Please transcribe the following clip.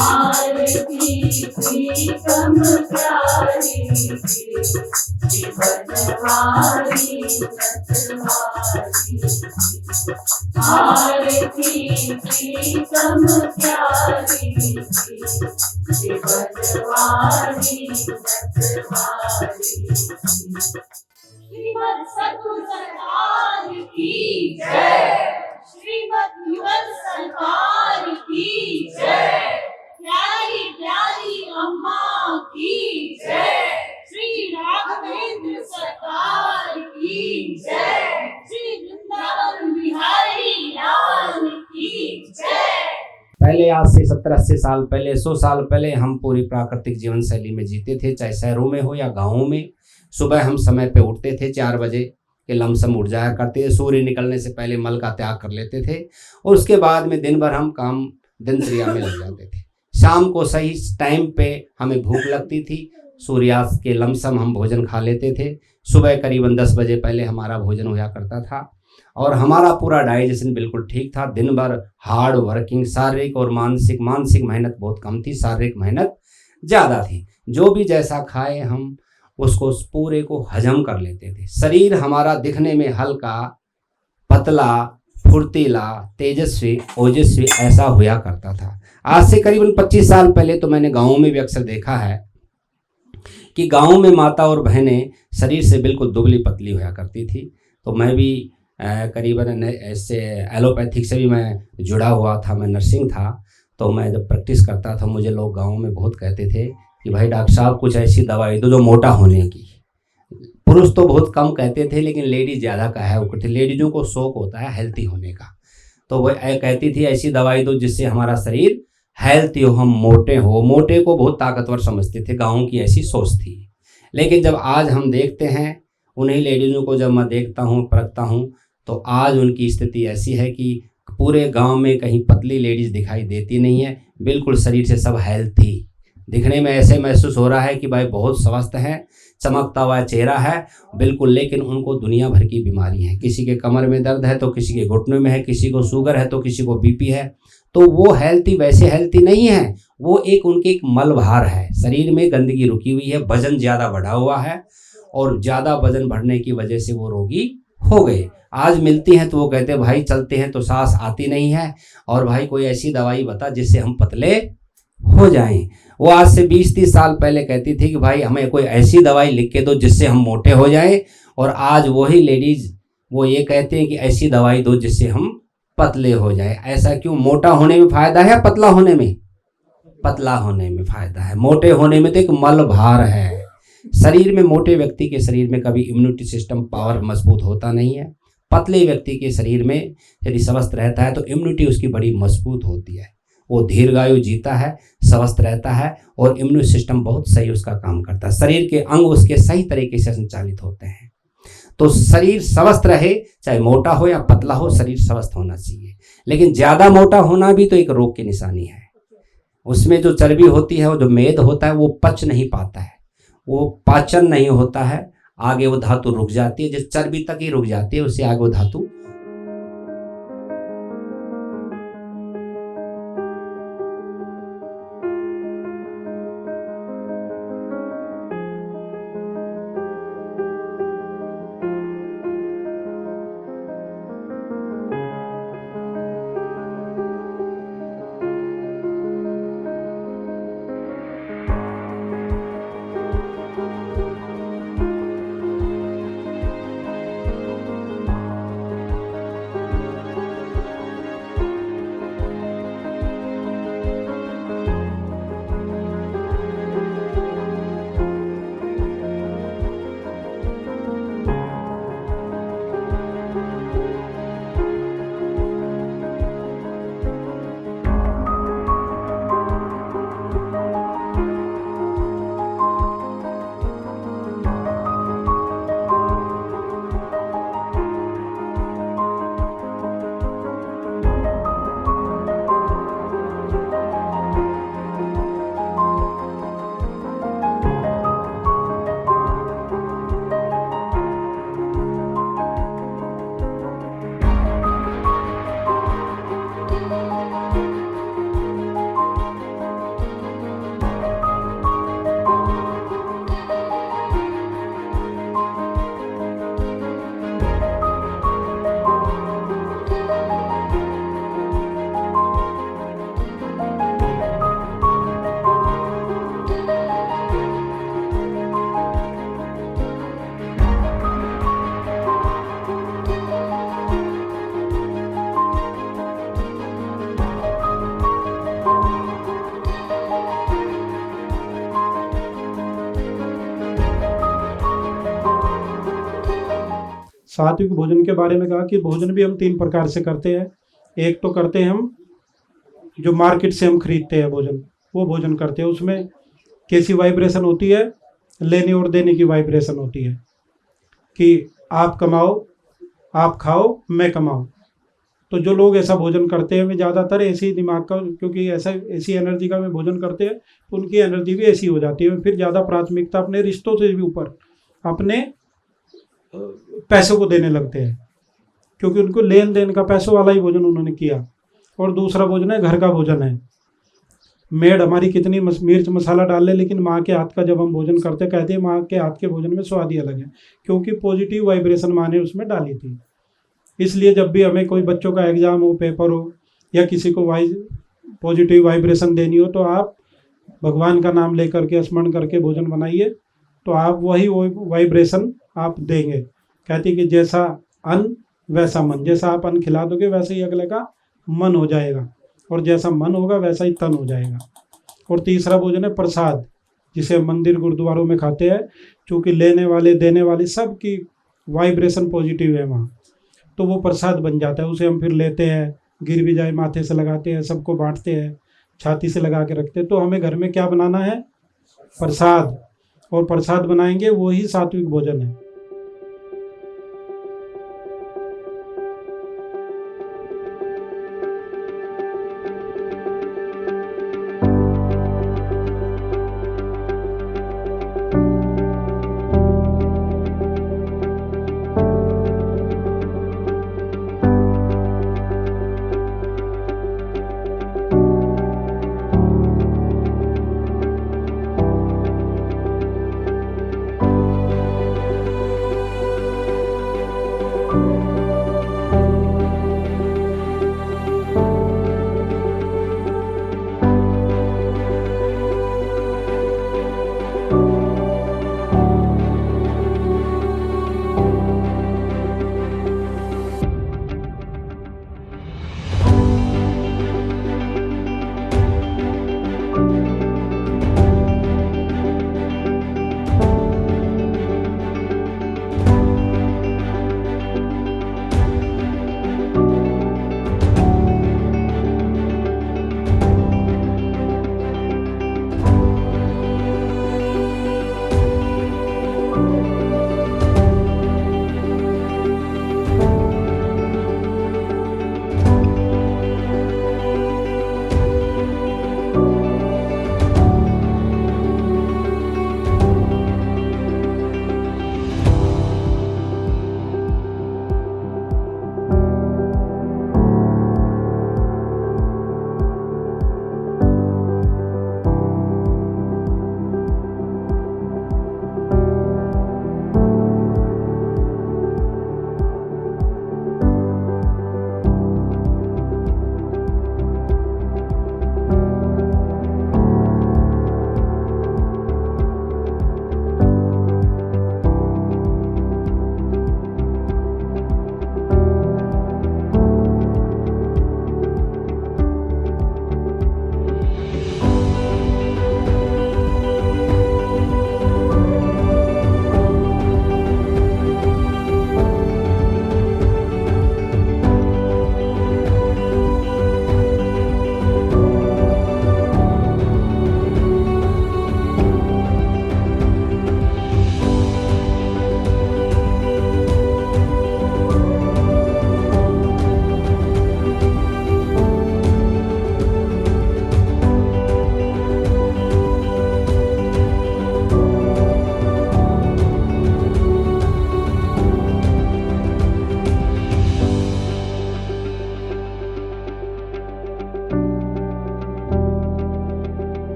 आरती प्रीतम प्यारी बनवारी सतवारी। आरती प्रीतम प्यारी बनवारी सतवारी। श्रीमद् सतगुरु सरकार की जय। श्रीमद् युगल सरकार की जय। प्यारी प्यारी अम्मा की जय। श्री राघवेंद्र सरकार की जय। श्री वृंदावन बिहारी लाल की जय। पहले आज से 70-80 साल पहले, 100 साल पहले हम पूरी प्राकृतिक जीवन शैली में जीते थे, चाहे शहरों में हो या गाँवों में। सुबह हम समय पे उठते थे, 4 बजे के लमसम उठ जाया करते थे। सूर्य निकलने से पहले मल का त्याग कर लेते थे और उसके बाद में दिन भर हम काम दिनचर्या में लग जाते थे। शाम को सही टाइम पे हमें भूख लगती थी, सूर्यास्त के लमसम हम भोजन खा लेते थे। सुबह करीबन 10 बजे पहले हमारा भोजन होया करता था और हमारा पूरा डाइजेशन बिल्कुल ठीक था। दिन भर हार्ड वर्किंग, शारीरिक और मानसिक मेहनत बहुत कम थी, शारीरिक मेहनत ज़्यादा थी। जो भी जैसा खाए हम उसको पूरे को हजम कर लेते थे। शरीर हमारा दिखने में हल्का, पतला, फुर्तीला, तेजस्वी, ओजस्वी ऐसा हुआ करता था। आज से करीबन 25 साल पहले तो मैंने गाँव में भी अक्सर देखा है कि गाँव में माता और बहनें शरीर से बिल्कुल दुबली पतली हुआ करती थी। तो मैं भी करीबन ऐसे एलोपैथिक से भी मैं जुड़ा हुआ था, मैं नर्सिंग था। तो मैं जब प्रैक्टिस करता था मुझे लोग गाँव में बहुत कहते थे कि भाई डॉक्टर साहब कुछ ऐसी दवाई दो जो मोटा होने की। पुरुष तो बहुत कम कहते थे लेकिन लेडीज ज़्यादा कहा करते। लेडीज़ों को शौक होता है हेल्थी होने का, तो वह कहती थी ऐसी दवाई दो जिससे हमारा शरीर हेल्थी हो, हम मोटे हो। मोटे को बहुत ताकतवर समझते थे, गाँव की ऐसी सोच थी। लेकिन जब आज हम देखते हैं उन्हीं लेडीज़ों को, जब मैं देखता हूँ परखता हूँ, तो आज उनकी स्थिति ऐसी है कि पूरे गाँव में कहीं पतली लेडीज़ दिखाई देती नहीं है। बिल्कुल शरीर से सब हेल्थी, दिखने में ऐसे महसूस हो रहा है कि भाई बहुत स्वस्थ है, चमकता हुआ चेहरा है बिल्कुल। लेकिन उनको दुनिया भर की बीमारी है। किसी के कमर में दर्द है तो किसी के घुटनों में है, किसी को शुगर है तो किसी को बीपी है। तो वो हेल्थी वैसे हेल्थी नहीं है, वो उनके एक मलभार है, शरीर में गंदगी रुकी हुई है, वजन ज़्यादा बढ़ा हुआ है और ज़्यादा वजन बढ़ने की वजह से वो रोगी हो गए। आज मिलती हैं तो वो कहते हैं भाई चलते हैं तो सांस आती नहीं है और भाई कोई ऐसी दवाई बता जिससे हम पतले हो जाएं। वो आज से 20-30 साल पहले कहती थी कि भाई हमें कोई ऐसी दवाई लिख के दो जिससे हम मोटे हो जाएं, और आज वही लेडीज वो ये कहते हैं कि ऐसी दवाई दो जिससे हम पतले हो जाएं। ऐसा क्यों? मोटा होने में फायदा है, पतला होने में? पतला होने में फायदा है। मोटे होने में तो एक मल भार है शरीर में। मोटे व्यक्ति के शरीर में कभी इम्यूनिटी सिस्टम पावर मजबूत होता नहीं है। पतले व्यक्ति के शरीर में यदि स्वस्थ रहता है तो इम्यूनिटी उसकी बड़ी मजबूत होती है, वो दीर्घायु जीता है, स्वस्थ रहता है और इम्यून सिस्टम बहुत सही उसका काम करता है। शरीर के अंग उसके सही तरीके से संचालित होते हैं। तो शरीर स्वस्थ रहे, चाहे मोटा हो या पतला हो, शरीर स्वस्थ होना चाहिए। लेकिन ज़्यादा मोटा होना भी तो एक रोग की निशानी है। उसमें जो चर्बी होती है, वो जो मेद होता है, वो पच नहीं पाता है, वो पाचन नहीं होता है, आगे वो धातु रुक जाती है। जिस चर्बी तक ही रुक जाती है उससे आगे वो धातु सात्विक भोजन के बारे में कहा कि भोजन भी हम 3 प्रकार से करते हैं। एक तो करते हैं हम जो मार्केट से हम खरीदते हैं भोजन, वो भोजन करते हैं। उसमें कैसी वाइब्रेशन होती है, लेने और देने की वाइब्रेशन होती है कि आप कमाओ, आप खाओ, मैं कमाऊं। तो जो लोग ऐसा भोजन करते हैं वे ज़्यादातर ऐसी दिमाग का, क्योंकि ऐसी एनर्जी का वे भोजन करते हैं तो उनकी एनर्जी भी ऐसी हो जाती है। फिर ज़्यादा प्राथमिकता अपने रिश्तों से भी ऊपर अपने पैसों को देने लगते हैं, क्योंकि उनको लेन देन का पैसों वाला ही भोजन उन्होंने किया। और दूसरा भोजन है घर का भोजन है। मेड हमारी कितनी मिर्च मसाला डाल ले, लेकिन माँ के हाथ का जब हम भोजन करते कहते हैं माँ के हाथ के भोजन में स्वाद ही अलग है, क्योंकि पॉजिटिव वाइब्रेशन माँ ने उसमें डाली थी। इसलिए जब भी हमें कोई बच्चों का एग्जाम हो, पेपर हो, या किसी को पॉजिटिव वाइब्रेशन देनी हो, तो आप भगवान का नाम लेकर के स्मरण करके भोजन बनाइए, तो आप वही वाइब्रेशन आप देंगे। कहती कि जैसा अन्न वैसा मन, जैसा आप अन्न खिला दोगे वैसे ही अगले का मन हो जाएगा, और जैसा मन होगा वैसा ही तन हो जाएगा। और तीसरा भोजन है प्रसाद, जिसे मंदिर गुरुद्वारों में खाते हैं। चूँकि लेने वाले देने वाले सब की वाइब्रेशन पॉजिटिव है वहाँ, तो वो प्रसाद बन जाता है। उसे हम फिर लेते हैं, गिर भी जाए माथे से लगाते हैं, सबको बांटते हैं, छाती से लगा के रखते हैं। तो हमें घर में क्या बनाना है? प्रसाद। और प्रसाद बनाएंगे, वही सात्विक भोजन है।